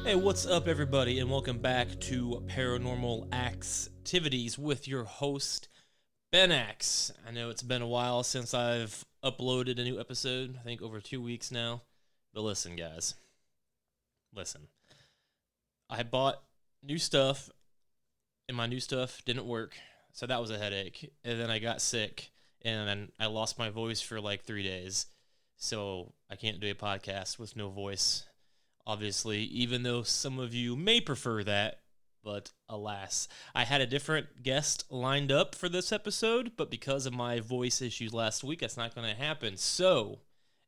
Hey, what's up, everybody, and welcome back to Paranormal Axetivities with your host, Ben Axe. I know it's been a while since I've uploaded a new episode, I think over 2 weeks now. But listen, guys. Listen. I bought new stuff, and my new stuff didn't work, so that was a headache. And then I got sick, and then I lost my voice for like 3 days. So I can't do a podcast with no voice. Obviously, even though some of you may prefer that, but alas. I had a different guest lined up for this episode, but because of my voice issues last week, that's not going to happen. So,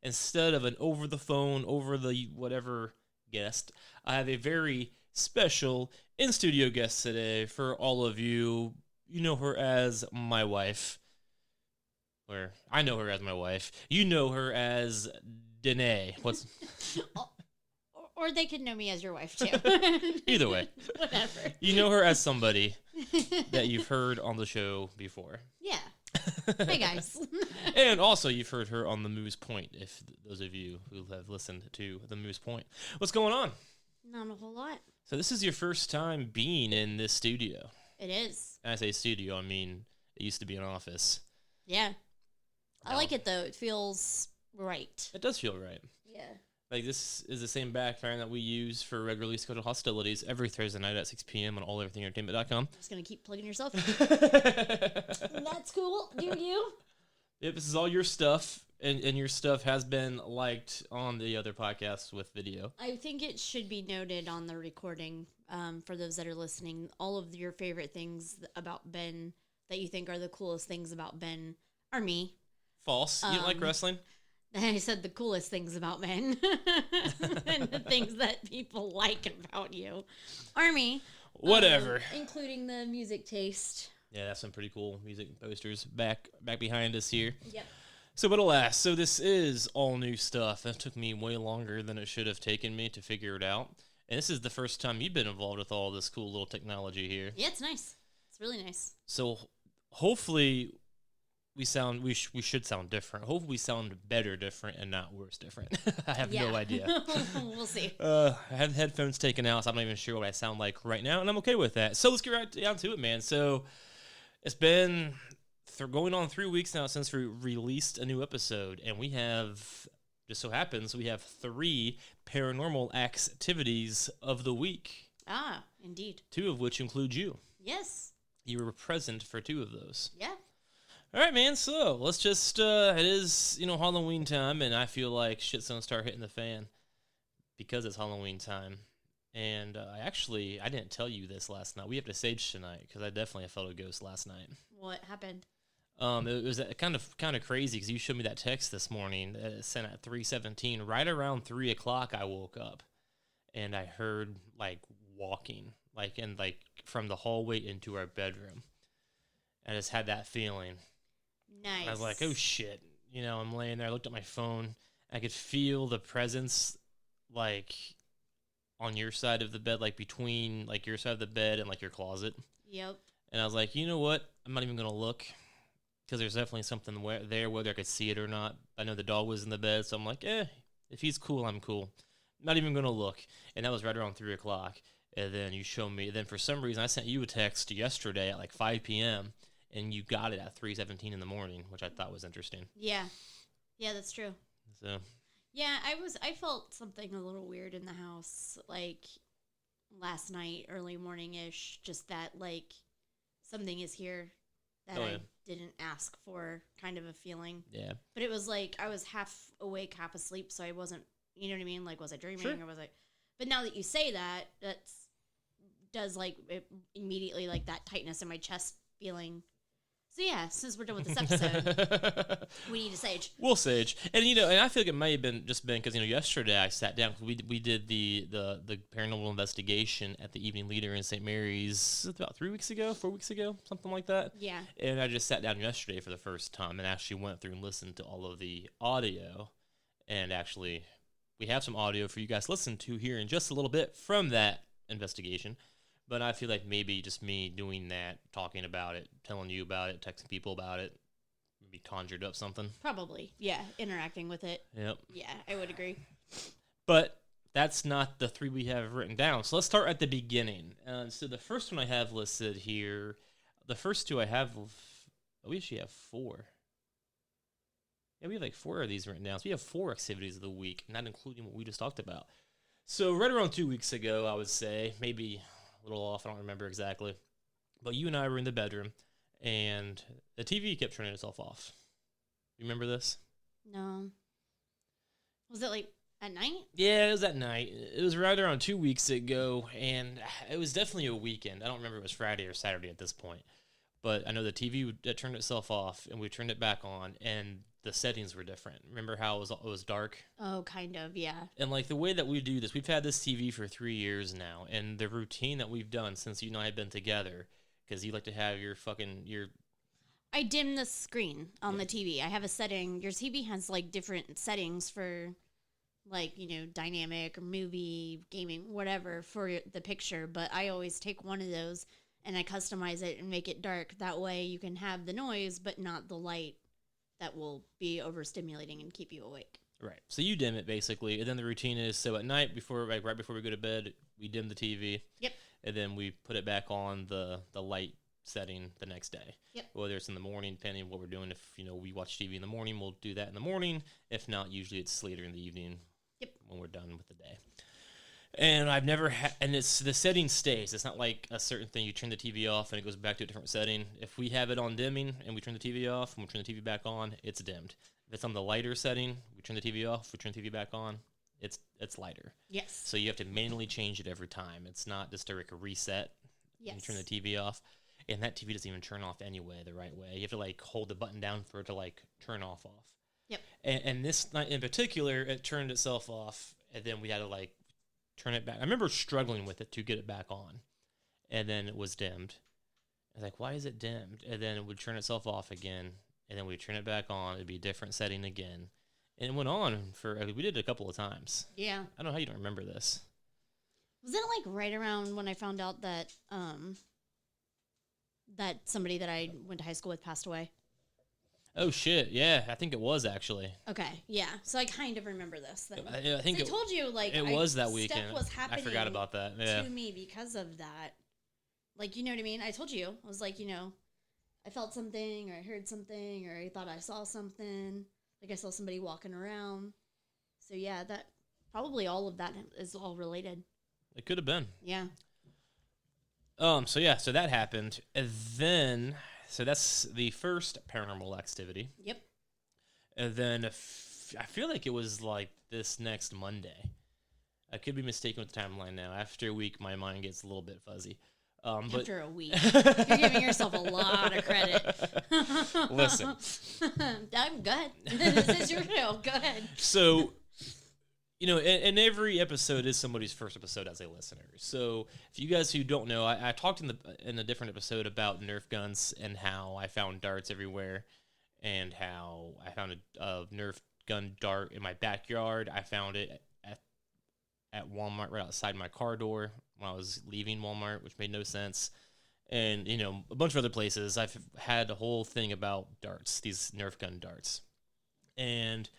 instead of an over-the-phone, over-the-whatever guest, I have a very special in-studio guest today for all of you. You know her as my wife. Or, I know her as my wife. You know her as Dena. What's... Or they could know me as your wife, too. Either way. Whatever. You know her as somebody that you've heard on the show before. Yeah. Hey, guys. And also, you've heard her on the Moose Point, if those of you who have listened to the Moose Point. What's going on? Not a whole lot. So this is your first time being in this studio. It is. And I say studio, I mean, it used to be an office. Yeah. I No. like it, though. It feels right. It does feel right. Yeah. Like, this is the same background that we use for regularly scheduled hostilities every Thursday night at 6 p.m. on alleverythingentertainment.com. Just going to keep plugging yourself. That's cool. Do you? Yep, this is all your stuff, and your stuff has been liked on the other podcasts with video. I think it should be noted on the recording, for those that are listening, all of your favorite things about Ben that you think are the coolest things about Ben are me. False. You don't like wrestling? I said the coolest things about men and the things that people like about you are me. Whatever. Including the music taste. Yeah, that's some pretty cool music posters back behind us here. Yep. So, but alas, so this is all new stuff. That took me way longer than it should have taken me to figure it out. And this is the first time you've been involved with all this cool little technology here. Yeah, it's nice. It's really nice. So, hopefully... We should sound different. Hopefully we sound better different and not worse different. I have no idea. We'll see. I have headphones taken out, so I'm not even sure what I sound like right now, and I'm okay with that. So let's get right down to it, man. So it's been going on 3 weeks now since we released a new episode, and we have, just so happens, we have 3 paranormal activities of the week. Ah, indeed. 2 of which include you. Yes. You were present for 2 of those. Yeah. All right, man, so let's just, it is, Halloween time, and I feel like shit's gonna start hitting the fan because it's Halloween time. And I didn't tell you this last night. We have to sage tonight because I definitely felt a ghost last night. What happened? It was kind of crazy because you showed me that text this morning that it sent at 3:17. Right around 3 o'clock, I woke up, and I heard, walking, from the hallway into our bedroom. I just had that feeling. Nice. And I was like, oh shit. I'm laying there. I looked at my phone. I could feel the presence, on your side of the bed, between, your side of the bed and, your closet. Yep. And I was like, you know what? I'm not even going to look because there's definitely something there, whether I could see it or not. I know the dog was in the bed, so I'm like, if he's cool, I'm cool. Not even going to look. And that was right around 3 o'clock. And then you showed me. Then for some reason, I sent you a text yesterday at 5 p.m., and you got it at 3:17 in the morning, which I thought was interesting. Yeah. Yeah, that's true. So. Yeah, I felt something a little weird in the house, last night, early morning-ish, just that, something is here that I didn't ask for, kind of a feeling. Yeah. But it was I was half awake, half asleep, so I wasn't, you know what I mean? Was I dreaming or was I... But now that you say that, does, it immediately, that tightness in my chest feeling... So yeah, since we're done with this episode, we need to sage. We'll sage, and and I feel like it may have been because yesterday I sat down because we did the paranormal investigation at the Evening Leader in St. Mary's about 4 weeks ago, something like that. Yeah. And I just sat down yesterday for the first time and actually went through and listened to all of the audio, and actually we have some audio for you guys to listen to here in just a little bit from that investigation. But I feel like maybe just me doing that, talking about it, telling you about it, texting people about it, maybe conjured up something. Probably, yeah. Interacting with it. Yep. Yeah, I would agree. But that's not the 3 we have written down. So let's start at the beginning. So the first one I have listed here, the first two I have, we actually have 4. Yeah, we have like 4 of these written down. So we have 4 activities of the week, not including what we just talked about. So right around 2 weeks ago, I would say, maybe a little off, I don't remember exactly, but you and I were in the bedroom, and the TV kept turning itself off. You remember this? No. Was it like at night? Yeah, it was at night. It was right around 2 weeks ago, and it was definitely a weekend. I don't remember if it was Friday or Saturday at this point, but I know the TV turned itself off, and we turned it back on, and the settings were different. Remember how it was dark? Oh, kind of, yeah. And like the way that we do this, we've had this TV for 3 years now, and the routine that we've done since you and I have been together, because you like to have your I dim the screen on the TV. I have a setting. Your TV has like different settings for, like, dynamic or movie, gaming, whatever for the picture. But I always take one of those and I customize it and make it dark. That way you can have the noise, but not the light that will be overstimulating and keep you awake. Right. So you dim it basically, and then the routine is so at night right before we go to bed, we dim the TV. Yep. And then we put it back on the light setting the next day. Yep. Whether it's in the morning, depending on what we're doing. If we watch TV in the morning, we'll do that in the morning. If not, usually it's later in the evening. Yep. When we're done with the day. And I've never and it's the setting stays. It's not like a certain thing. You turn the TV off and it goes back to a different setting. If we have it on dimming and we turn the TV off and we turn the TV back on, it's dimmed. If it's on the lighter setting, we turn the TV off, we turn the TV back on, it's lighter. Yes. So you have to manually change it every time. It's not just a reset. Yes. You turn the TV off. And that TV doesn't even turn off anyway the right way. You have to like hold the button down for it to like turn off. Yep. And this night in particular, it turned itself off, and then we had to like turn it back. I remember struggling with it to get it back on, and then it was dimmed. I was like, why is it dimmed? And then it would turn itself off again, and then we'd turn it back on. It'd be a different setting again. And it went on we did it a couple of times. Yeah. I don't know how you don't remember this. Was it like right around when I found out that that somebody that I went to high school with passed away? Oh shit! Yeah, I think it was actually. Okay, yeah. So I kind of remember this. Then. I think I told you like it was that weekend. Stuff was happening. I forgot about that. Yeah. To me because of that. Like, you know what I mean? I told you. I was like, I felt something, or I heard something, or I thought I saw something. Like I saw somebody walking around. So yeah, that probably all of that is all related. It could have been. Yeah. So that happened, and then so that's the first paranormal activity. Yep. And then I feel like it was like this next Monday. I could be mistaken with the timeline now. After a week, my mind gets a little bit fuzzy. But after a week, you're giving yourself a lot of credit. Listen, I'm good. This is your show. Go ahead. So. And every episode is somebody's first episode as a listener. So, if you guys who don't know, I talked in a different episode about Nerf guns and how I found darts everywhere, and how I found a Nerf gun dart in my backyard. I found it at Walmart right outside my car door when I was leaving Walmart, which made no sense. And a bunch of other places. I've had a whole thing about darts, these Nerf gun darts, and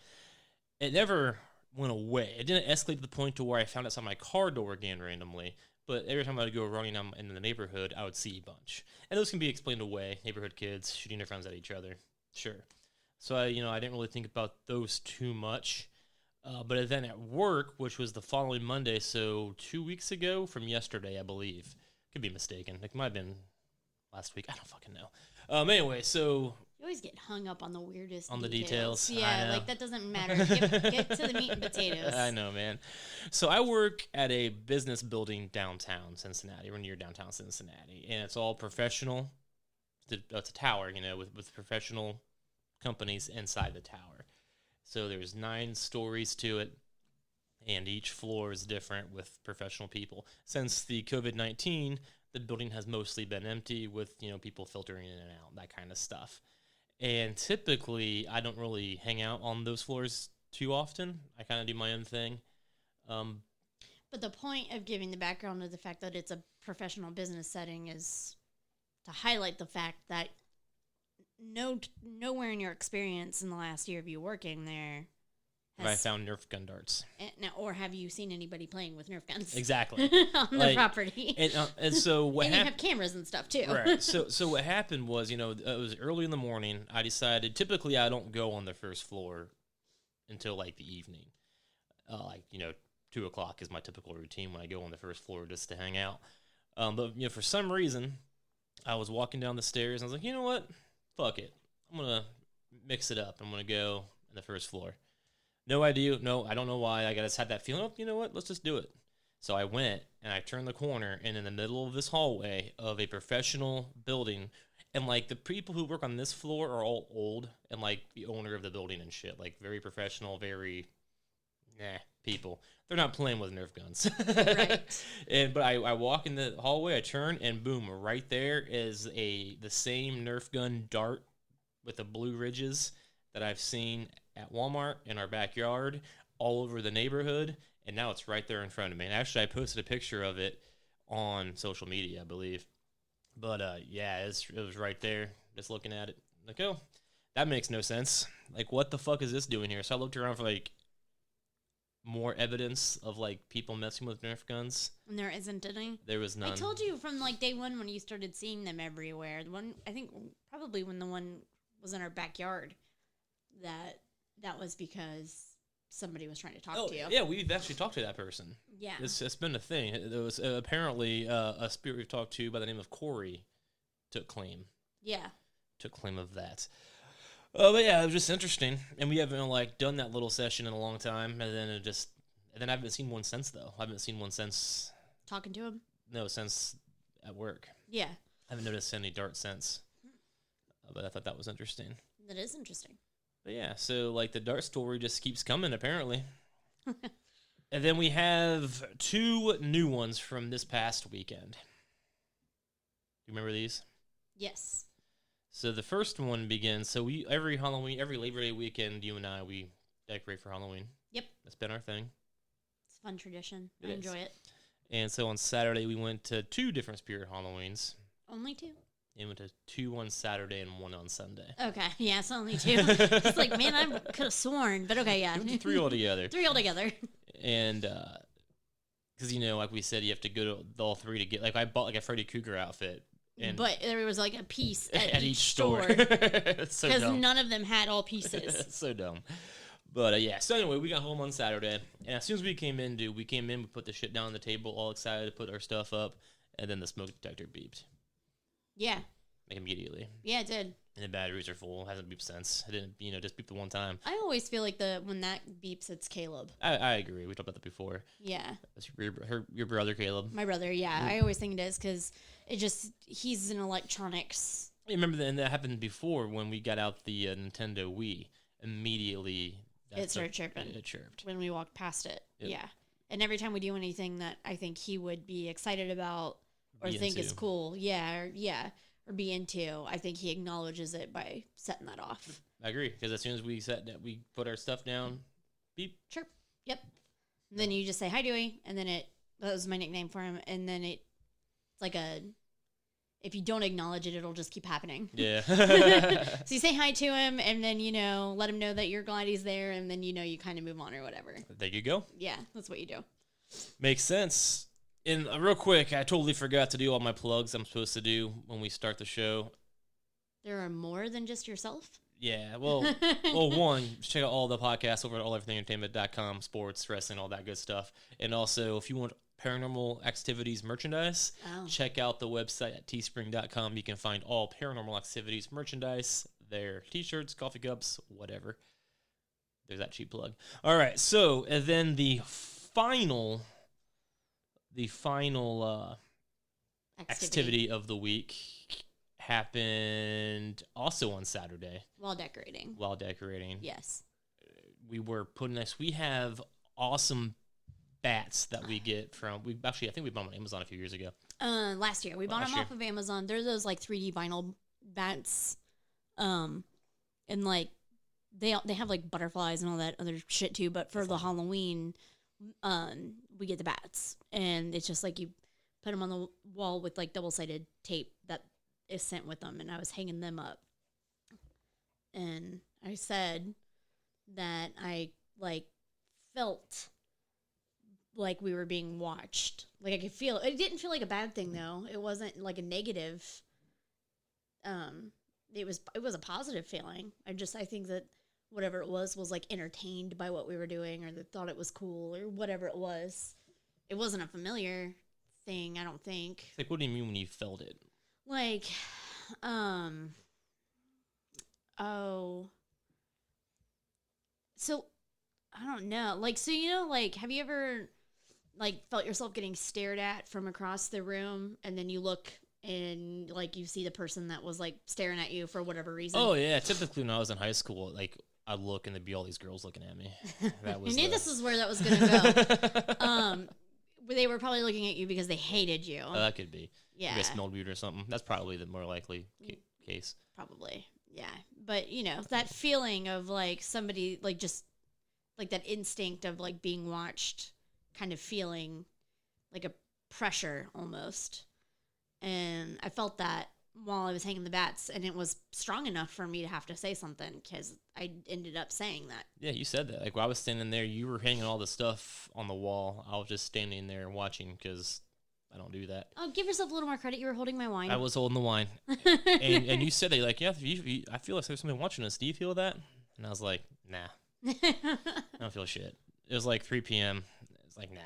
it never went away. It didn't escalate to the point to where I found it on my car door again randomly, but every time I would go running in the neighborhood, I would see a bunch. And those can be explained away. Neighborhood kids shooting their friends at each other. Sure. So I didn't really think about those too much. But then at work, which was the following Monday, so 2 weeks ago from yesterday, I believe. Could be mistaken. It might have been last week. I don't fucking know. Anyway, so you always get hung up on the weirdest on the details. Yeah, like that doesn't matter. Get to the meat and potatoes. I know, man. So I work at a business building downtown Cincinnati. We're near downtown Cincinnati, and it's all professional. It's a tower, with professional companies inside the tower. So there's 9 stories to it, and each floor is different with professional people. Since the COVID-19, the building has mostly been empty with, people filtering in and out, that kind of stuff. And typically, I don't really hang out on those floors too often. I kind of do my own thing. But the point of giving the background of the fact that it's a professional business setting is to highlight the fact that nowhere in your experience in the last year of you working there have I found Nerf gun darts. Now, or have you seen anybody playing with Nerf guns? Exactly. On the property. And so what and you have cameras and stuff too. Right. So what happened was, it was early in the morning. I decided, typically I don't go on the first floor until like the evening. 2 o'clock is my typical routine when I go on the first floor just to hang out. But for some reason, I was walking down the stairs and I was like, you know what? Fuck it. I'm going to mix it up. I'm going to go on the first floor. No idea. No, I don't know why. I just had that feeling, you know what? Let's just do it. So I went and I turned the corner, and in the middle of this hallway of a professional building, and like the people who work on this floor are all old, and like the owner of the building and shit, like very professional, very people. They're not playing with Nerf guns. Right. But I walk in the hallway, I turn, and boom, right there is the same Nerf gun dart with the blue ridges that I've seen at Walmart in our backyard, all over the neighborhood, and now it's right there in front of me. And actually, I posted a picture of it on social media, I believe. But it was right there, just looking at it. Like, oh, that makes no sense. Like, what the fuck is this doing here? So I looked around for like more evidence of like people messing with Nerf guns. And there isn't any? There was none. I told you from like day one when you started seeing them everywhere. The one, I think probably when the one was in our backyard, that was because somebody was trying to talk to you. Yeah, we've actually talked to that person. Yeah. It's been a thing. There was apparently a spirit we've talked to by the name of Corey took claim. Yeah. Took claim of that. But yeah, it was just interesting. And we haven't like done that little session in a long time. And then I haven't seen one since, though. I haven't seen one since. Talking to him? No, since at work. Yeah. I haven't noticed any dart since. But I thought that was interesting. That is interesting. But yeah, so like the dart story just keeps coming, apparently. And then we have 2 new ones from this past weekend. You remember these? Yes. So the first one begins, so every Labor Day weekend, you and I, we decorate for Halloween. Yep. That's been our thing. It's a fun tradition. I enjoy it. And so on Saturday, we went to 2 different spirit Halloweens. Only 2? And went to 2 on Saturday and 1 on Sunday. Okay, yeah, it's only 2. It's like, man, I could have sworn, but okay, yeah. 3 altogether. 3 altogether. And, because, like we said, you have to go to all 3 to get, like, I bought, like, a Freddy Krueger outfit. But there was, like, a piece at each store. It's so dumb. Because none of them had all pieces. It's so dumb. But, yeah, so anyway, we got home on Saturday, and as soon as we came in, we put the shit down on the table, all excited to put our stuff up, and then the smoke detector beeped. Yeah. Like, immediately. Yeah, it did. And the batteries are full. It hasn't beeped since. It didn't, just beep the one time. I always feel like when that beeps, it's Caleb. I agree. We talked about that before. Yeah. That's your brother, Caleb. My brother, yeah. I always think it is because he's in electronics. I remember that happened before when we got out the Nintendo Wii. Immediately, it started chirping. It chirped. When we walked past it. Yep. Yeah. And every time we do anything that I think he would be excited about or think is cool, or be into, I think he acknowledges it by setting that off. I agree, because as soon as we put our stuff down, beep. Chirp. Yep. And then you just say, hi, Dewey, and then that was my nickname for him, and then it's like if you don't acknowledge it, it'll just keep happening. Yeah. So you say hi to him, and then, let him know that you're glad he's there, and then, you kind of move on or whatever. There you go. Yeah, that's what you do. Makes sense. And real quick, I totally forgot to do all my plugs I'm supposed to do when we start the show. There are more than just yourself? Yeah, well, one, check out all the podcasts over at alleverythingentertainment.com, sports, wrestling, all that good stuff. And also, if you want Paranormal Axetivities merchandise, check out the website at teespring.com. You can find all Paranormal Activities merchandise there. T-shirts, coffee cups, whatever. There's that cheap plug. All right, so, and then the final activity of the week happened also on Saturday. While decorating. Yes. We have awesome bats that we get from, I think we bought them on Amazon a few years ago. Last year. We bought them off of Amazon. They're those like 3D vinyl bats. And like, they have like butterflies and all that other shit too, but for the Halloween, we get the bats, and it's just like you put them on the wall with like double-sided tape that is sent with them, and I was hanging them up, and I said that I like, felt like we were being watched. Like, I could feel it. It didn't feel like a bad thing, though. It wasn't like a negative. It was a positive feeling. I think that whatever it was like entertained by what we were doing, or they thought it was cool, or whatever it was. It wasn't a familiar thing, I don't think. Like, what do you mean when you felt it? Like, so I don't know. Like, so, you know, like, have you ever, like, felt yourself getting stared at from across the room, and then you look and, like, you see the person that was, like, staring at you for whatever reason? Oh, yeah. Typically, when I was in high school, like, I'd look and there'd be all these girls looking at me. That was I knew this is where that was going to go. They were probably looking at you because they hated you. That could be. Yeah. I guess smelled weird or something. That's probably the more likely case. Probably. Yeah. But, you know, that feeling of, like, somebody, like, just, like, that instinct of, like, being watched, kind of feeling like a pressure almost. And I felt that while I was hanging the bats, and it was strong enough for me to have to say something, because I ended up saying that. Yeah, you said that. Like, while I was standing there, you were hanging all the stuff on the wall. I was just standing there watching, because I don't do that. Oh, give yourself a little more credit. You were holding my wine. I was holding the wine. and you said that, like, yeah, I feel like there's somebody watching us. Do you feel that? And I was like, nah. I don't feel shit. It was like 3 p.m. It's like, nah.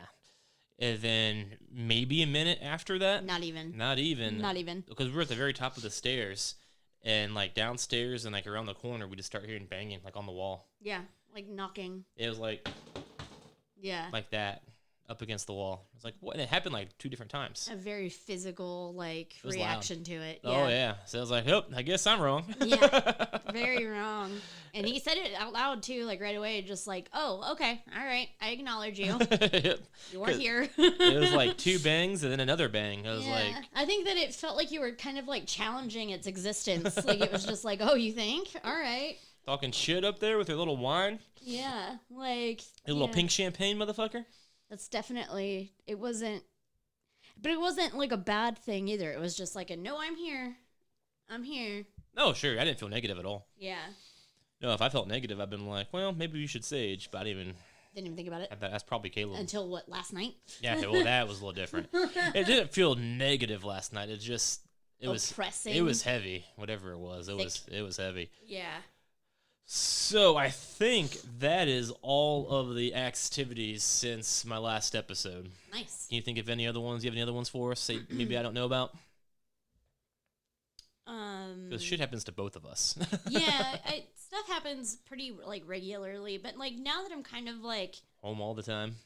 And then maybe a minute after that. Not even. Because we were at the very top of the stairs. And, like, downstairs and, like, around the corner, we just start hearing banging, like, on the wall. Yeah, like knocking. It was like... Yeah. Like that. Up against the wall. It's like, what? And it happened, like, 2 different times. A very physical, like, reaction to it. Yeah. Oh, yeah. So I was like, oh, I guess I'm wrong. Yeah, very wrong. And he said it out loud, too, like, right away, just like, oh, okay, all right, I acknowledge you. Yep. You are here. It was like 2 bangs and then another bang. I was like... I think that it felt like you were kind of, like, challenging its existence. Like, it was just like, oh, you think? All right. Talking shit up there with your little wine? Yeah, like... Your little pink champagne, motherfucker? That's definitely... It wasn't... But it wasn't, like, a bad thing, either. It was just like a, no, I'm here. I'm here. Oh, sure. I didn't feel negative at all. Yeah. No, if I felt negative, I've been like, well, maybe we should sage, but I didn't even think about it. That's probably Caleb. Until, what, last night? Yeah, well, that was a little different. It didn't feel negative last night. It just... It oppressing. It was heavy, whatever it was. It was heavy. Yeah. So I think that is all of the activities since my last episode. Nice. Can you think of any other ones? Do you have any other ones for us? Say maybe I don't know about? Because shit happens to both of us. Yeah, stuff happens pretty, like, regularly, but, like, now that I'm kind of, like... Home all the time?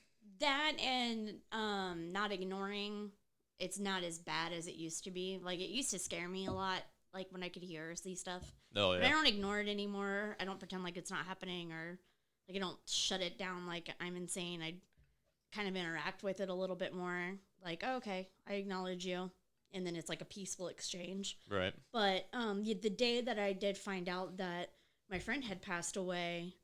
That and not ignoring, it's not as bad as it used to be. Like, it used to scare me a lot, like, when I could hear or see stuff. Oh, yeah. But I don't ignore it anymore. I don't pretend like it's not happening, or, like, I don't shut it down like I'm insane. I kind of interact with it a little bit more. Like, oh, okay, I acknowledge you. And then it's like a peaceful exchange. Right. But the day that I did find out that my friend had passed away,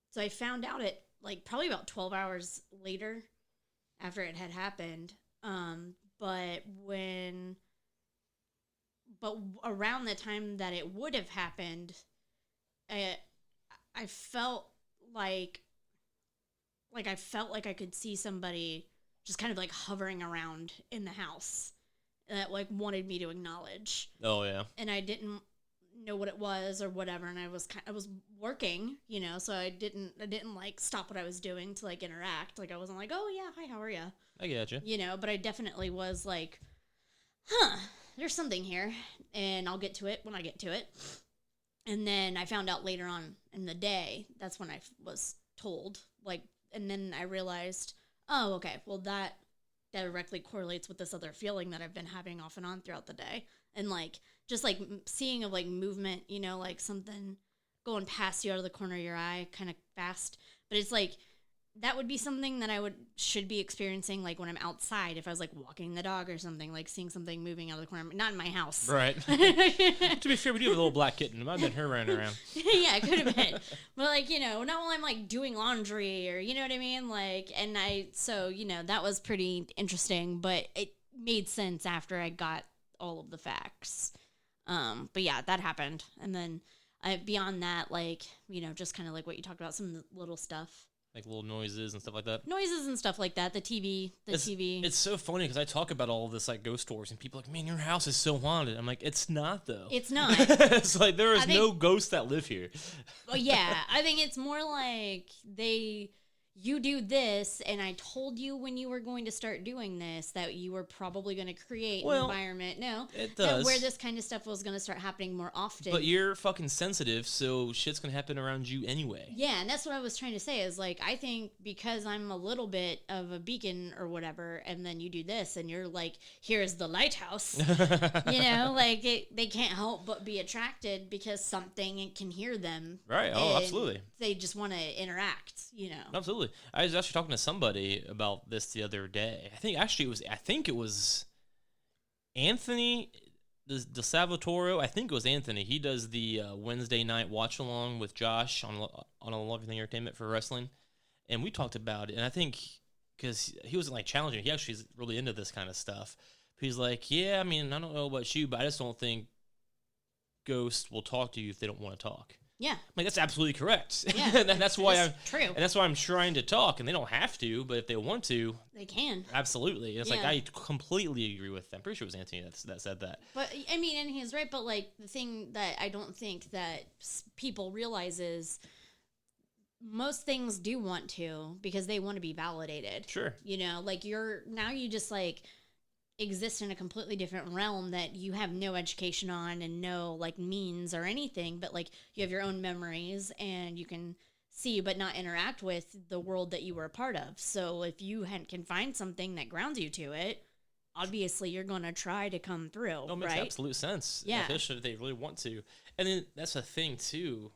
so I found out it, like, probably about 12 hours later after it had happened. But around the time that it would have happened, I felt like I could see somebody just kind of, like, hovering around in the house that, like, wanted me to acknowledge. Oh, yeah. And I didn't know what it was or whatever, and I was working, you know, so I didn't like stop what I was doing to, like, interact. Like, I wasn't like, oh yeah, hi, how are you? I gotcha. You know, but I definitely was like, there's something here, and I'll get to it when I get to it. And then I found out later on in the day, that's when I was told, like, and then I realized, oh, okay, well, that directly correlates with this other feeling that I've been having off and on throughout the day. And, like, just, like, seeing of, like, movement, you know, like something going past you out of the corner of your eye kind of fast. But it's, like, that would be something that should be experiencing, like, when I'm outside, if I was, like, walking the dog or something, like, seeing something moving out of the corner. Not in my house. Right. To be fair, we do have a little black kitten. It might have been her running around. Yeah, it could have been. But, like, you know, not while I'm, like, doing laundry or, you know what I mean? Like, so, you know, that was pretty interesting, but it made sense after I got all of the facts. But yeah, that happened. And then Beyond that, like, just kind of like what you talked about, some of the little stuff. Like little noises and stuff like that. Noises and stuff like that. The TV. It's so funny because I talk about all of this like ghost stories and people are like, man, your house is so haunted. I'm like, it's not though. It's not. It's like there is no ghosts that live here. Well, yeah, I think it's more like you do this, and I told you when you were going to start doing this that you were probably going to create an environment. No, it does. Where this kind of stuff was going to start happening more often. But you're fucking sensitive, so shit's going to happen around you anyway. Yeah, and that's what I was trying to say is, like, I think because I'm a little bit of a beacon or whatever, and then you do this, and you're like, here's the lighthouse. Like, they can't help but be attracted because something can hear them. Right, absolutely. They just want to interact, Absolutely. I was actually talking to somebody about this the other day. I think it was Anthony the Salvatore. I think it was Anthony. He does the Wednesday night watch along with Josh on Everything Entertainment for wrestling, and we talked about it. And I think because he wasn't like challenging, he actually is really into this kind of stuff. But he's like, yeah, I mean, I don't know about you, but I just don't think ghosts will talk to you if they don't want to talk. Yeah, like that's absolutely correct. Yeah, and that's why true. And that's why I'm trying to talk, and they don't have to, but if they want to, they can. Absolutely, it's like I completely agree with them. I'm pretty sure it was Anthony that said that. But I mean, and he's right. But like the thing that I don't think that people realize is most things do want to because they want to be validated. Sure, like you just like exist in a completely different realm that you have no education on and no like means or anything, but like you have your own memories and you can see but not interact with the world that you were a part of. So if you can find something that grounds you to it, obviously you're going to try to come through. It makes absolute sense. Yeah, especially if they really want to. And then that's the thing too.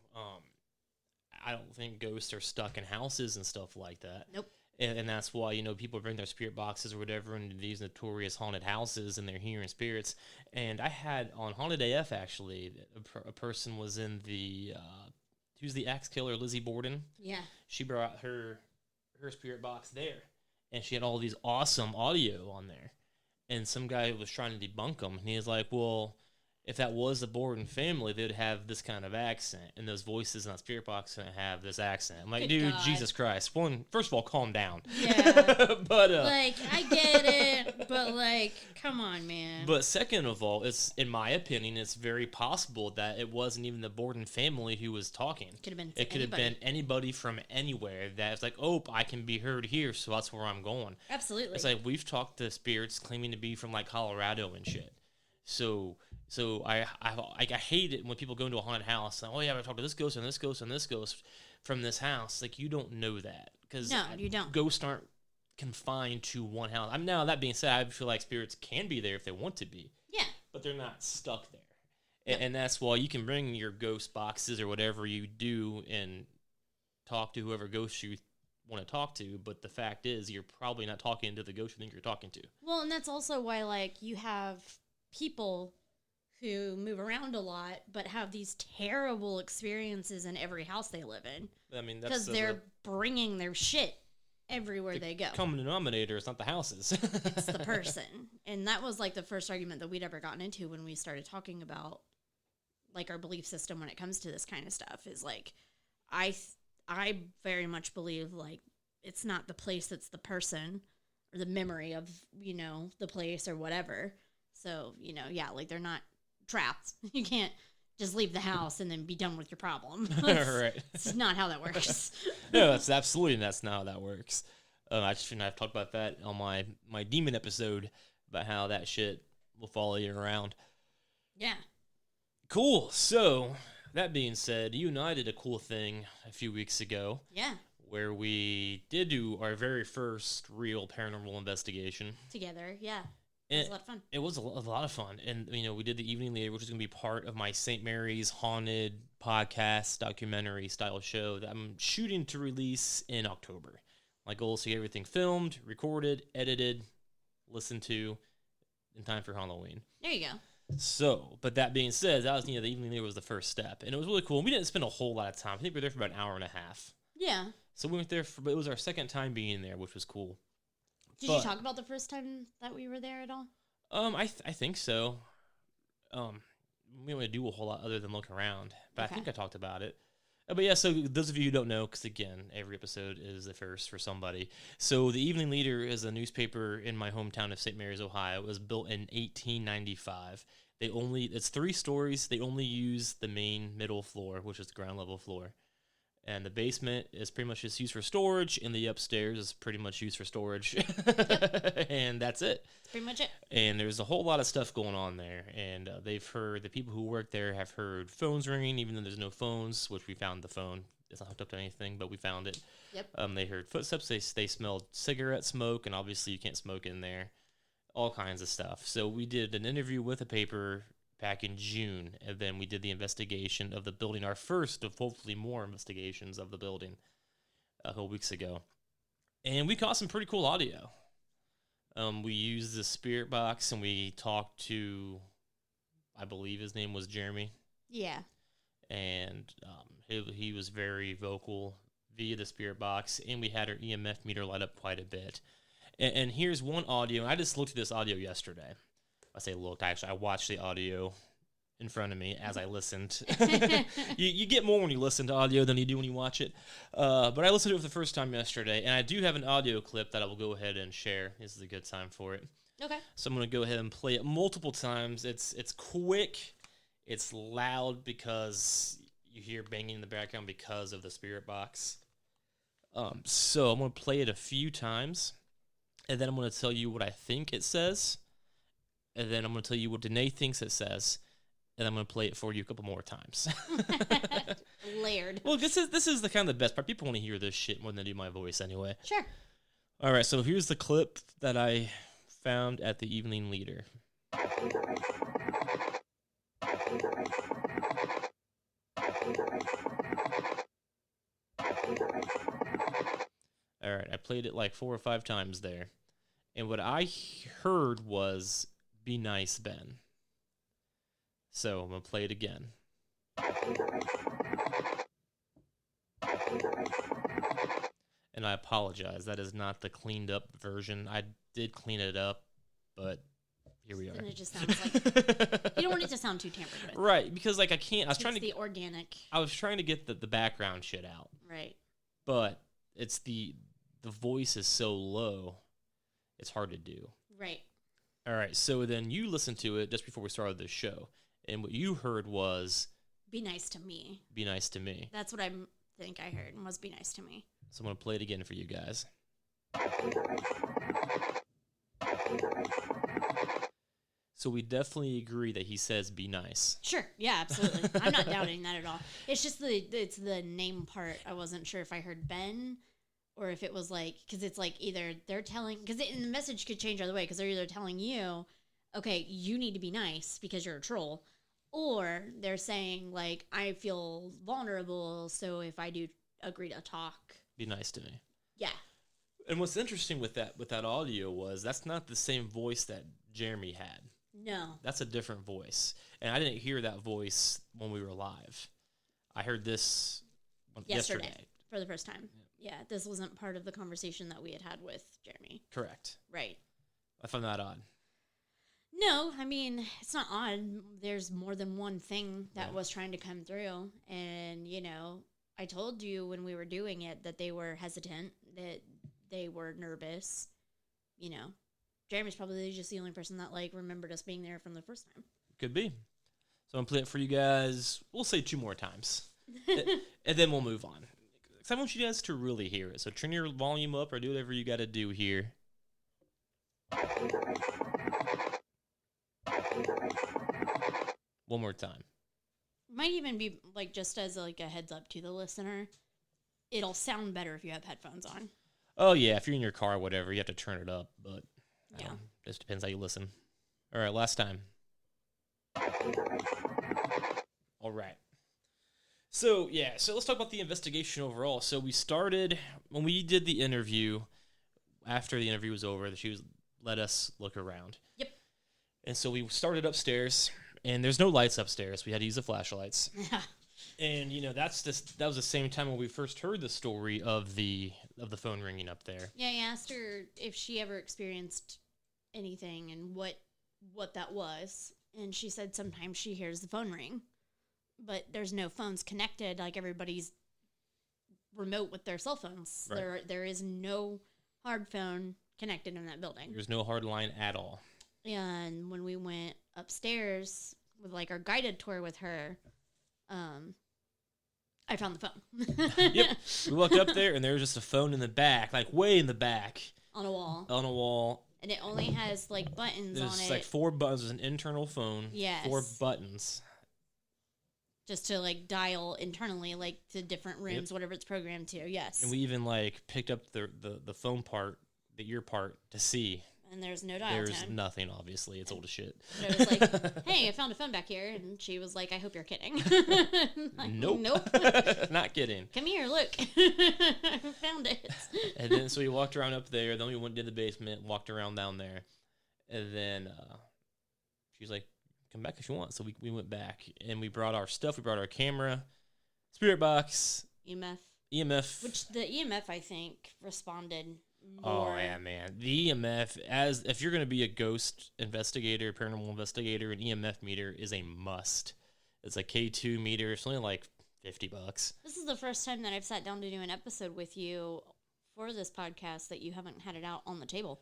I don't think ghosts are stuck in houses and stuff like that. Nope. And that's why, people bring their spirit boxes or whatever into these notorious haunted houses and they're hearing spirits. And I had on Haunted AF, actually, a person was in who's the axe killer, Lizzie Borden? Yeah. She brought her spirit box there. And she had all these awesome audio on there. And some guy was trying to debunk them. And he was like, well, if that was the Borden family, they'd have this kind of accent, and those voices in that spirit box don't have this accent. I'm like, dude, Jesus Christ. First of all, calm down. Yeah. But like, I get it, but like, come on, man. But second of all, in my opinion, it's very possible that it wasn't even the Borden family who was talking. It could have been anybody from anywhere that's like, oh, I can be heard here, so that's where I'm going. Absolutely. It's like we've talked to spirits claiming to be from like Colorado and shit. So I hate it when people go into a haunted house and, oh yeah, I talked to this ghost and this ghost and this ghost from this house. Like, you don't know that because you don't. Ghosts aren't confined to one house. Now that being said, I feel like spirits can be there if they want to be. Yeah, but they're not stuck there. Yeah. And that's why you can bring your ghost boxes or whatever you do and talk to whoever ghost you want to talk to. But the fact is, you're probably not talking to the ghost you think you're talking to. Well, and that's also why, like, you have people who move around a lot but have these terrible experiences in every house they live in. I mean, because they're bringing their shit everywhere they go. The common denominator is not the houses. It's the person. And that was like the first argument that we'd ever gotten into when we started talking about like our belief system when it comes to this kind of stuff is like, I very much believe like it's not the place, it's the person or the memory of, the place or whatever. So, yeah, like they're not trapped. You can't just leave the house and then be done with your problem. Right. It's not how that works. No, that's not how that works. I've talked about that on my demon episode about how that shit will follow you around. Yeah. Cool. So, that being said, you and I did a cool thing a few weeks ago. Yeah. Where we did do our very first real paranormal investigation. Together, yeah. It was a lot of fun. It was a lot of fun. And, we did the evening later, which is going to be part of my St. Mary's Haunted podcast documentary style show that I'm shooting to release in October. My goal is to get everything filmed, recorded, edited, listened to in time for Halloween. There you go. So, but that being said, that was, the evening later was the first step. And it was really cool. We didn't spend a whole lot of time. I think we were there for about an hour and a half. Yeah. So we went there, but it was our second time being there, which was cool. Did you talk about the first time that we were there at all? I think so. we don't really do a whole lot other than look around. But Okay. I think I talked about it. But yeah, so those of you who don't know, because again, every episode is the first for somebody. So the Evening Leader is a newspaper in my hometown of St. Mary's, Ohio. It was built in 1895. It's 3 stories. They only use the main middle floor, which is the ground level floor. And the basement is pretty much just used for storage, and the upstairs is pretty much used for storage. Yep. And that's it. That's pretty much it. And there's a whole lot of stuff going on there. And the people who work there have heard phones ringing, even though there's no phones, which we found the phone. It's not hooked up to anything, but we found it. Yep. They heard footsteps. They smelled cigarette smoke, and obviously you can't smoke in there. All kinds of stuff. So we did an interview with a paper back in June, and then we did the investigation of the building, our first of hopefully more investigations of the building a couple weeks ago. And we caught some pretty cool audio. We used the spirit box, and we talked to, I believe his name was Jeremy. Yeah. And he was very vocal via the spirit box, and we had our EMF meter light up quite a bit. And here's one audio. I just looked at this audio yesterday. I say looked. Actually, I watched the audio in front of me as I listened. You get more when you listen to audio than you do when you watch it. But I listened to it for the first time yesterday, and I do have an audio clip that I will go ahead and share. This is a good time for it. Okay. So I'm going to go ahead and play it multiple times. It's quick. It's loud because you hear banging in the background because of the spirit box. So I'm going to play it a few times, and then I'm going to tell you what I think it says. And then I'm going to tell you what Dena thinks it says, and I'm going to play it for you a couple more times. Layered. Well, this is the kind of the best part. People want to hear this shit more than they do my voice anyway. Sure. All right, so here's the clip that I found at the Evening Leader. All right, I played it like 4 or 5 times there. And what I heard was, "Be nice, Ben." So I'm going to play it again. And I apologize. That is not the cleaned up version. I did clean it up, but here we are. And it just sounds like you don't want it to sound too tampered with. Right, because like I can't. It's the organic. I was trying to get the background shit out. Right. But it's the voice is so low, it's hard to do. Right. All right, so then you listened to it just before we started the show, and what you heard was, "Be nice to me." "Be nice to me." That's what I think I heard, was "be nice to me." So I'm going to play it again for you guys. So we definitely agree that he says "be nice." Sure. Yeah, absolutely. I'm not doubting that at all. It's just it's the name part. I wasn't sure if I heard Ben or if it was like, because it's like either they're telling, because the message could change either way, because they're either telling you, okay, you need to be nice because you're a troll, or they're saying like, I feel vulnerable, so if I do agree to talk, Be nice to me. Yeah. And what's interesting with that audio was that's not the same voice that Jeremy had. No. That's a different voice. And I didn't hear that voice when we were live. I heard this yesterday. For the first time. Yeah, this wasn't part of the conversation that we had with Jeremy. Correct. Right. I found that odd. No, I mean, it's not odd. There's more than one thing that was trying to come through. And, I told you when we were doing it that they were hesitant, that they were nervous. Jeremy's probably just the only person that, remembered us being there from the first time. Could be. So I'm going to play it for you guys. We'll say 2 more times. And then we'll move on. Because I want you guys to really hear it. So turn your volume up or do whatever you got to do here. One more time. Might even be, just as, a heads up to the listener, it'll sound better if you have headphones on. Oh, yeah. If you're in your car or whatever, you have to turn it up. But yeah, just depends how you listen. All right, last time. All right. So let's talk about the investigation overall. So we started, when we did the interview, after the interview was over, she let us look around. Yep. And so we started upstairs, and there's no lights upstairs. We had to use the flashlights. Yeah. And, that was the same time when we first heard the story of the phone ringing up there. Yeah, I asked her if she ever experienced anything and what that was. And she said sometimes she hears the phone ring, but there's no phones connected. Like, everybody's remote with their cell phones. Right. There is no hard phone connected in that building. There's no hard line at all. And when we went upstairs with, like, our guided tour with her, I found the phone. Yep. We walked up there, and there was just a phone in the back, like way in the back. On a wall. On a wall. And it only has, like, buttons on it. There's like 4 buttons. There's an internal phone. Yes. 4 buttons. Just to, like, dial internally, like, to different rooms, whatever it's programmed to. Yes. And we even, like, picked up the phone part, the ear part, to see. And there's no dial There's tone. nothing, obviously. It's old as shit. But I was like, hey, I found a phone back here. And she was like, I hope you're kidding. Like, Nope. Nope. Not kidding. Come here, look. I found it. And then, so we walked around up there. Then we went to the basement, walked around down there. And then she's like, come back if you want. So we went back. And we brought our stuff. We brought our camera, spirit box. EMF. Which the EMF, I think, responded Oh, more. yeah, man. The EMF, if you're going to be a ghost investigator, paranormal investigator, an EMF meter is a must. It's a K2 meter. It's only like $50. This is the first time that I've sat down to do an episode with you for this podcast that you haven't had it out on the table.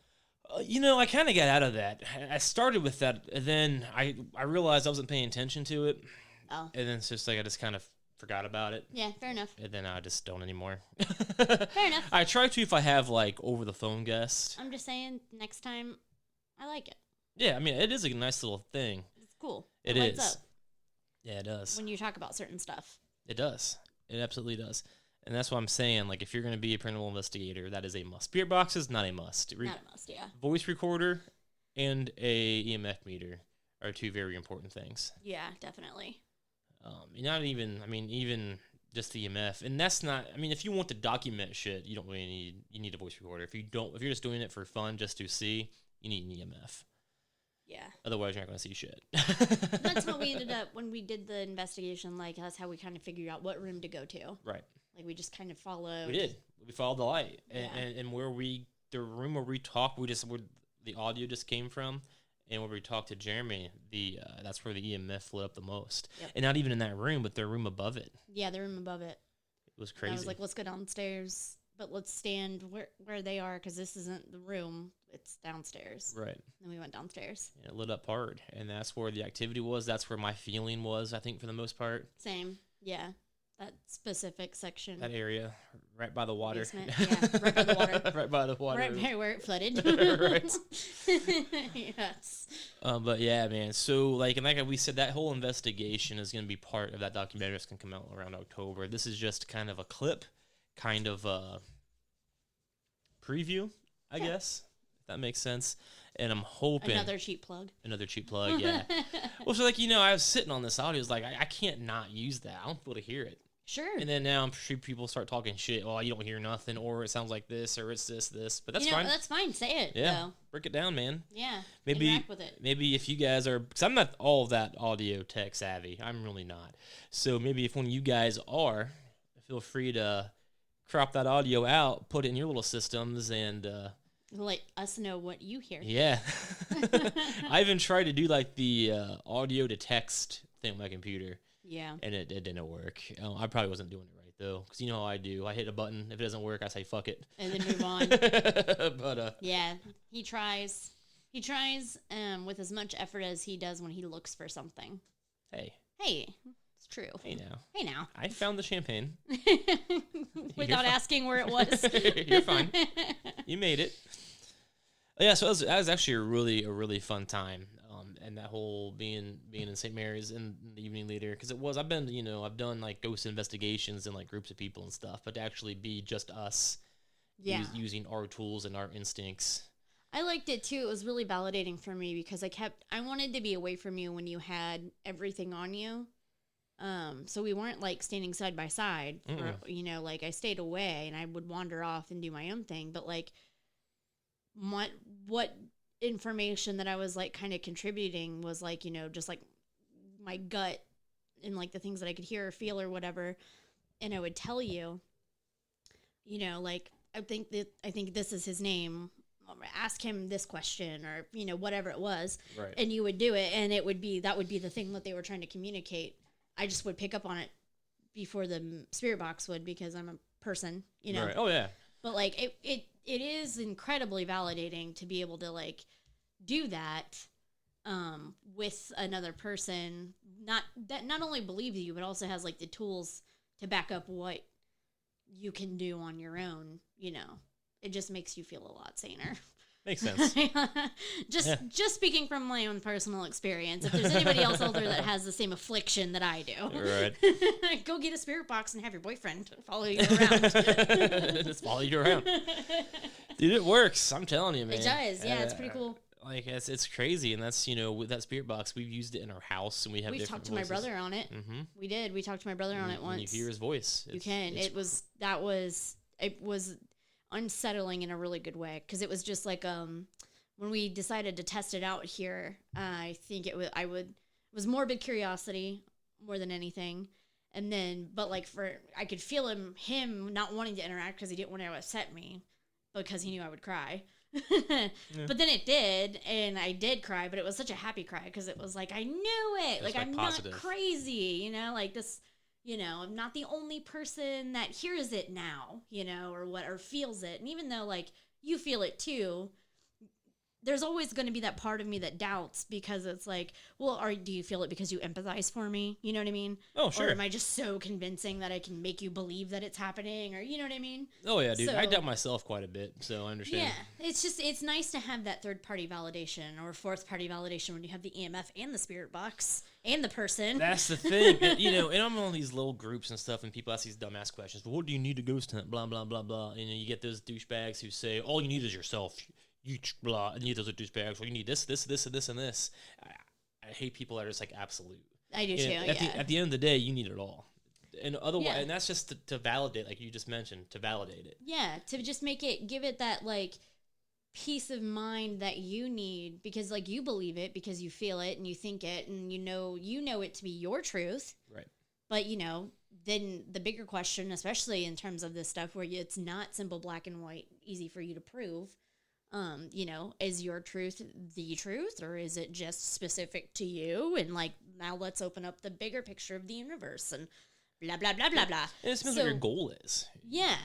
I kind of got out of that. I started with that, and then I realized I wasn't paying attention to it. Oh. And then it's just like I just kind of forgot about it. Yeah, fair enough. And then I just don't anymore. Fair enough. I try to if I have like over the phone guests. I'm just saying, next time, I like it. Yeah, I mean, it is a nice little thing. It's cool. It lights is. up Yeah, it does. when you talk about certain stuff. It does. It absolutely does. And that's what I'm saying. Like, if you're going to be a paranormal investigator, that is a must. Spirit box is not a must. Not a must, yeah. Voice recorder and a EMF meter are 2 very important things. Yeah, definitely. Even just the EMF. And that's not, if you want to document shit, you don't really need a voice recorder. If you're just doing it for fun, just to see, you need an EMF. Yeah. Otherwise, you're not going to see shit. That's how we ended up when we did the investigation. Like, that's how we kind of figured out what room to go to. Right. Like, we just kind of followed. We did. We followed the light. Yeah. And the room where we talked, where the audio just came from, and where we talked to Jeremy, that's where the EMF lit up the most. Yep. And not even in that room, but the room above it. Yeah, the room above it. It was And crazy. I was like, let's go downstairs, but let's stand where they are, because this isn't the room. It's downstairs. Right. And we went downstairs. And it lit up hard. And that's where the activity was. That's where my feeling was, I think, for the most part. Same. Yeah. That specific section. That area, right by the water. Basement. Yeah, right by the water. Right by the water. Right by where it flooded. Right. Yes. But yeah, man. So, like we said, that whole investigation is going to be part of that documentary that's going to come out around October. This is just kind of a clip, kind of a preview, I guess, if that makes sense. And I'm hoping... Another cheap plug, yeah. Well, so, I was sitting on this audio. I was like, I can't not use that. I want people to hear it. Sure. And then now I'm sure people start talking shit. Oh, you don't hear nothing, or it sounds like this, or it's this. But that's fine. That's fine. Say it, Yeah. though. Break it down, man. Yeah. Maybe Interact with it. Maybe if you guys are, because I'm not all that audio tech savvy. I'm really not. So maybe if one of you guys are, feel free to crop that audio out, put it in your little systems, and let us know what you hear. yeah. I even tried to do like the audio to text thing on my computer. Yeah. And it didn't work. I probably wasn't doing it right though, because you know how I do. I hit a button. If it doesn't work, I say fuck it, And then move on. But yeah, he tries. He tries with as much effort as he does when he looks for something. Hey, it's true. hey now, Hey now. I found the champagne. Without asking where it was. You're fine. You made it. Yeah, so that was actually a really fun time. And that whole being in St. Mary's in the evening later, because I've done like ghost investigations in like groups of people and stuff, but to actually be just us, using our tools and our instincts. I liked it too. It was really validating for me because I wanted to be away from you when you had everything on you. So we weren't like standing side by side for, like I stayed away and I would wander off and do my own thing. But like what information that I was like kind of contributing was like, just like my gut and like the things that I could hear or feel or whatever. And I would tell you, like, I think this is his name. ask him this question or, whatever it was. Right. And you would do it, and that would be the thing that they were trying to communicate. I just would pick up on it before the spirit box would, because I'm a person, Right. Oh, yeah. But, like, it is incredibly validating to be able to, like, do that with another person that not only believes you, but also has, like, the tools to back up what you can do on your own. It just makes you feel a lot saner. Makes sense. Just speaking from my own personal experience. If there's anybody else out there that has the same affliction that I do, right? Go get a spirit box and have your boyfriend follow you around. Just follow you around, dude. It works. I'm telling you, man. It does. Yeah, it's pretty cool. Like it's crazy, and that's with that spirit box, we've used it in our house, and we've talked to voices. My brother on it. Mm-hmm. We did. We talked to my brother on it once. And you hear his voice. You can. It was unsettling in a really good way, because it was just like when we decided to test it out here, I think it was morbid curiosity more than anything, and then I could feel him not wanting to interact because he didn't want to upset me, because he knew I would cry. Yeah. But then it did, and I did cry, but it was such a happy cry, because it was like I knew it. Like I'm positive. Not crazy, like this. I'm not the only person that hears it now, or feels it. And even though, like, you feel it too, there's always going to be that part of me that doubts, because it's like, well, do you feel it because you empathize for me? You know what I mean? Oh, sure. Or am I just so convincing that I can make you believe that it's happening? Or, you know what I mean? Oh, yeah, dude. So, I doubt myself quite a bit, so I understand. Yeah. It's nice to have that third-party validation or fourth-party validation when you have the EMF and the spirit box and the person. That's the thing. And I'm on these little groups and stuff, and people ask these dumbass questions. Well, what do you need a ghost hunt? Blah, blah, blah, blah. And you get those douchebags who say, all you need is yourself. You blah, and you need those douchebags. Well, you need this, and this, and this. I hate people that are just like absolute. I do too. At the end of the day, you need it all, and otherwise, and that's just to validate, like you just mentioned, to validate it. Yeah, to just give it that like peace of mind that you need, because like you believe it, because you feel it and you think it, and you know it to be your truth. Right. But then the bigger question, especially in terms of this stuff where it's not simple black and white, easy for you to prove. Is your truth the truth, or is it just specific to you? And like, now let's open up the bigger picture of the universe and blah, blah, blah, blah, blah. And it depends what your goal is. Yeah.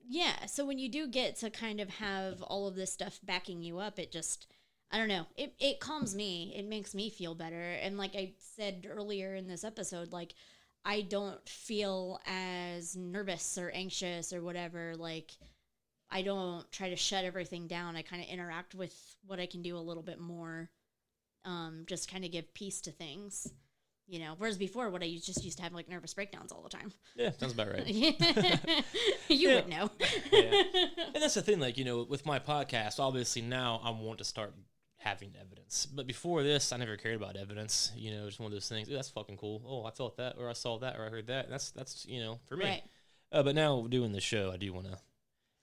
Yeah. So when you do get to kind of have all of this stuff backing you up, it just, I don't know, it calms me. It makes me feel better. And like I said earlier in this episode, like, I don't feel as nervous or anxious or whatever, like, I don't try to shut everything down. I kind of interact with what I can do a little bit more, just kind of give peace to things, Whereas before, what I just used to have like nervous breakdowns all the time. Yeah, sounds about right. You would know. Yeah. And that's the thing, like, with my podcast, obviously now I want to start having evidence. But before this, I never cared about evidence. Just one of those things. Ooh, that's fucking cool. Oh, I felt that, or I saw that, or I heard that. That's for me. Right. But now doing the show, I do want to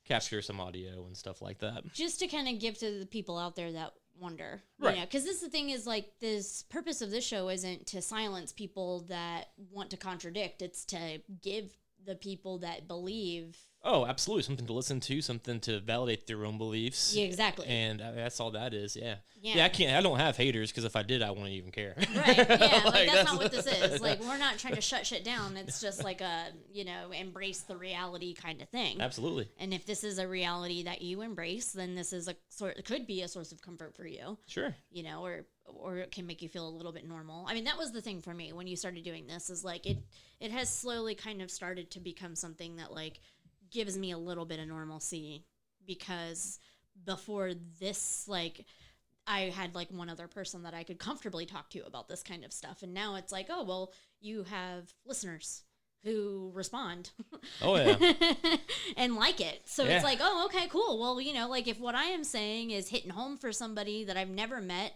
capture some audio and stuff like that, just to kind of give to the people out there that wonder, right? Because this is the thing, is like, this purpose of this show isn't to silence people that want to contradict. It's to give the people that believe. Oh, absolutely. Something to listen to, something to validate their own beliefs. Yeah, exactly. And that's all that is. Yeah. I don't have haters, because if I did, I wouldn't even care. Right. Yeah. Like that's not what this is. Like, we're not trying to shut shit down. It's just like a, embrace the reality kind of thing. Absolutely. And if this is a reality that you embrace, then this is it could be a source of comfort for you. Sure. Or it can make you feel a little bit normal. I mean, that was the thing for me when you started doing this, is like it has slowly kind of started to become something that like gives me a little bit of normalcy, because before this, like, I had like one other person that I could comfortably talk to about this kind of stuff. And now it's like, oh, well, you have listeners who respond. Oh, yeah. And like it. So It's like, oh, okay, cool. Well, like, if what I am saying is hitting home for somebody that I've never met,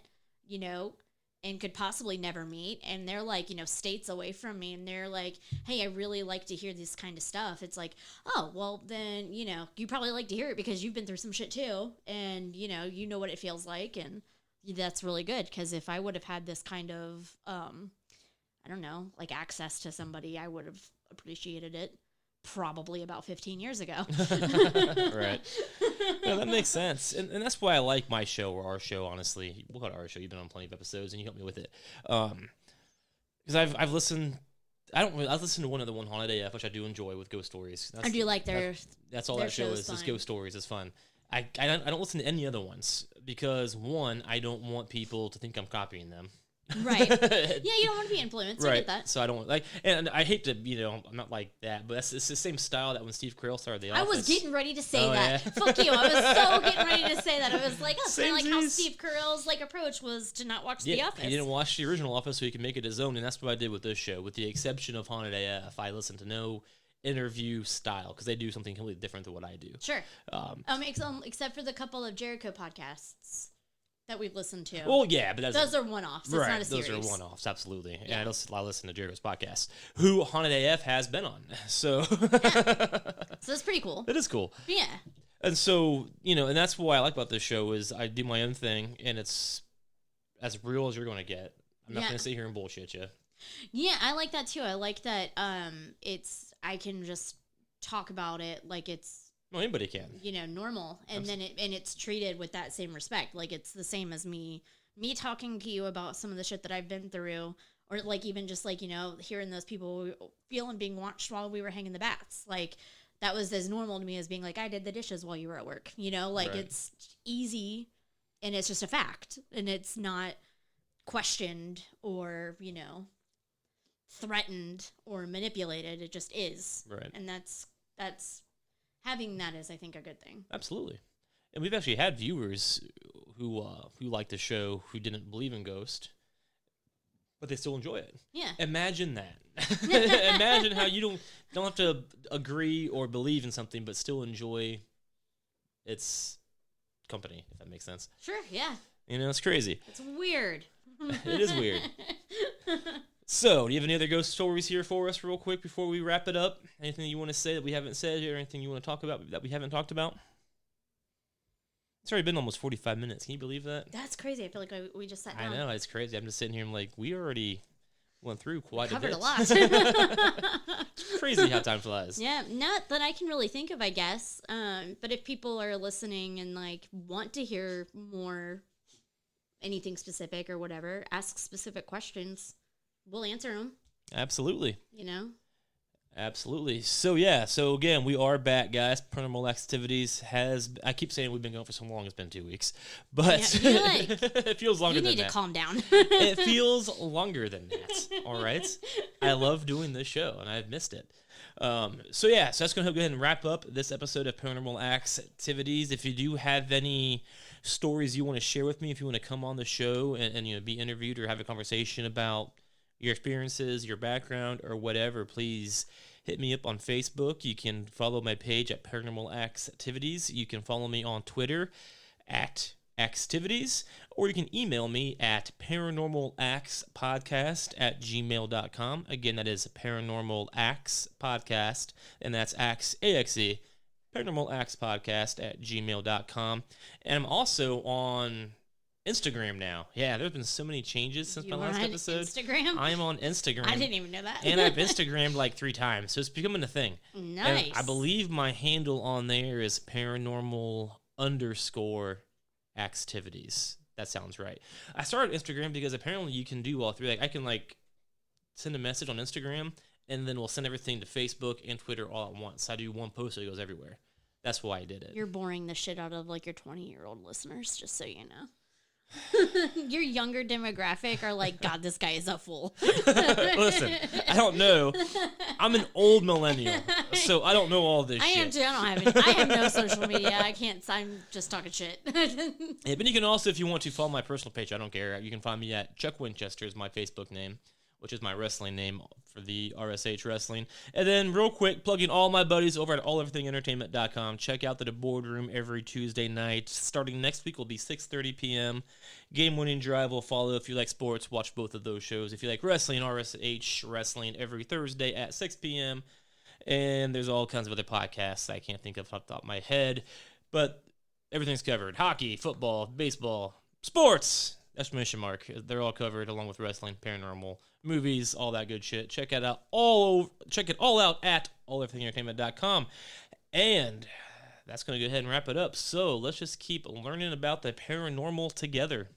and could possibly never meet, and they're like, states away from me, and they're like, hey, I really like to hear this kind of stuff. It's like, oh, well, then, you probably like to hear it because you've been through some shit too, and, you know what it feels like, and that's really good, because if I would have had this kind of, I don't know, like, access to somebody, I would have appreciated it probably about 15 years ago. Right. No, that makes sense, and that's why I like my show or our show. Honestly, we'll call it our show. You've been on plenty of episodes, and you helped me with it. Because I've listened. I've listened to one Haunted AF, which I do enjoy with ghost stories. I do like that's all that show is. Is ghost stories. It's fun. I don't listen to any other ones because one, I don't want people to think I'm copying them. Right. Yeah, you don't want to be influenced. Right. I get that. So I don't like, and I hate to, I'm not like that, but it's the same style that when Steve Carell started The Office. I was getting ready to say that. Yeah. Fuck you. I was so getting ready to say that. I was like, oh, it's kind of like how Samesies. Steve Carell's approach was to not watch The Office. He didn't watch the original Office, so he could make it his own, and that's what I did with this show. With the exception of Haunted AF, I listened to no interview style because they do something completely different than what I do. Sure. Except for the couple of Jericho podcasts that we've listened to. Well, yeah, but those are one-offs. It's not a series. Those are one-offs, absolutely. Yeah. And I listen to Jericho's podcast, who Haunted AF has been on. So, So that's pretty cool. It is cool. Yeah. And so, and that's what I like about this show is I do my own thing, and it's as real as you're going to get. I'm not going to sit here and bullshit you. Yeah, I like that too. I like that I can just talk about it like it's well, anybody can. Normal, and then it's treated with that same respect. Like it's the same as me talking to you about some of the shit that I've been through, or like even just like hearing those people feeling being watched while we were hanging the bats. Like that was as normal to me as being like I did the dishes while you were at work. Right. It's easy, and it's just a fact, and it's not questioned or threatened or manipulated. It just is. Right. And that's having that is, I think, a good thing. Absolutely. And we've actually had viewers who like the show who didn't believe in ghosts, but they still enjoy it. Yeah. Imagine that. Imagine how you don't have to agree or believe in something, but still enjoy its company, if that makes sense. Sure, yeah. It's crazy. It's weird. It is weird. So, do you have any other ghost stories here for us real quick before we wrap it up? Anything you want to say that we haven't said or anything you want to talk about that we haven't talked about? It's already been almost 45 minutes. Can you believe that? That's crazy. I feel like we just sat down. I know. It's crazy. I'm just sitting here and like, we already went through quite a bit. Covered a lot. It's crazy how time flies. Yeah, not that I can really think of, I guess. But if people are listening and like want to hear more, anything specific or whatever, ask specific questions. We'll answer them. Absolutely. Absolutely. So again, we are back, guys. Paranormal Axetivities I keep saying we've been going for so long, it's been 2 weeks. But it feels longer than that. You need to calm down. It feels longer than that, all right? I love doing this show, and I've missed it. So that's going to go ahead and wrap up this episode of Paranormal Axetivities. If you do have any stories you want to share with me, if you want to come on the show and be interviewed or have a conversation about your experiences, your background, or whatever, please hit me up on Facebook. You can follow my page at Paranormal Axetivities. You can follow me on Twitter at Axetivities, or you can email me at paranormalaxpodcast@gmail.com. Again, that is Paranormal Axe Podcast, and that's Axe, A-X-E, paranormalaxpodcast@gmail.com. And I'm also on Instagram now. Yeah, there's been so many changes since my last episode. Instagram? I am on Instagram. I didn't even know that. And I've Instagrammed like 3 times, so it's becoming a thing. Nice. And I believe my handle on there is paranormal_Axetivities. That sounds right. I started Instagram because apparently you can do all 3. Like I can send a message on Instagram, and then we'll send everything to Facebook and Twitter all at once. I do one post so it goes everywhere. That's why I did it. You're boring the shit out of your 20-year-old listeners, just so you know. Your younger demographic are like, God, this guy is a fool. Listen, I don't know. I'm an old millennial, so I don't know all this shit. I am too. I have no social media. I'm just talking shit. Yeah, but you can also, if you want to, follow my personal page. I don't care. You can find me at Chuck Winchester is my Facebook name, which is my wrestling name for the RSH Wrestling. And then real quick, plugging all my buddies over at alleverythingentertainment.com. Check out the Boardroom every Tuesday night. Starting next week will be 6:30 p.m. Game Winning Drive will follow. If you like sports, watch both of those shows. If you like wrestling, RSH Wrestling every Thursday at 6 p.m. And there's all kinds of other podcasts I can't think of off the top of my head. But everything's covered. Hockey, football, baseball, sports! Exclamation mark. They're all covered along with wrestling, paranormal, movies, all that good shit. Check it all out at alleverythingentertainment.com. And that's going to go ahead and wrap it up. So let's just keep learning about the paranormal together.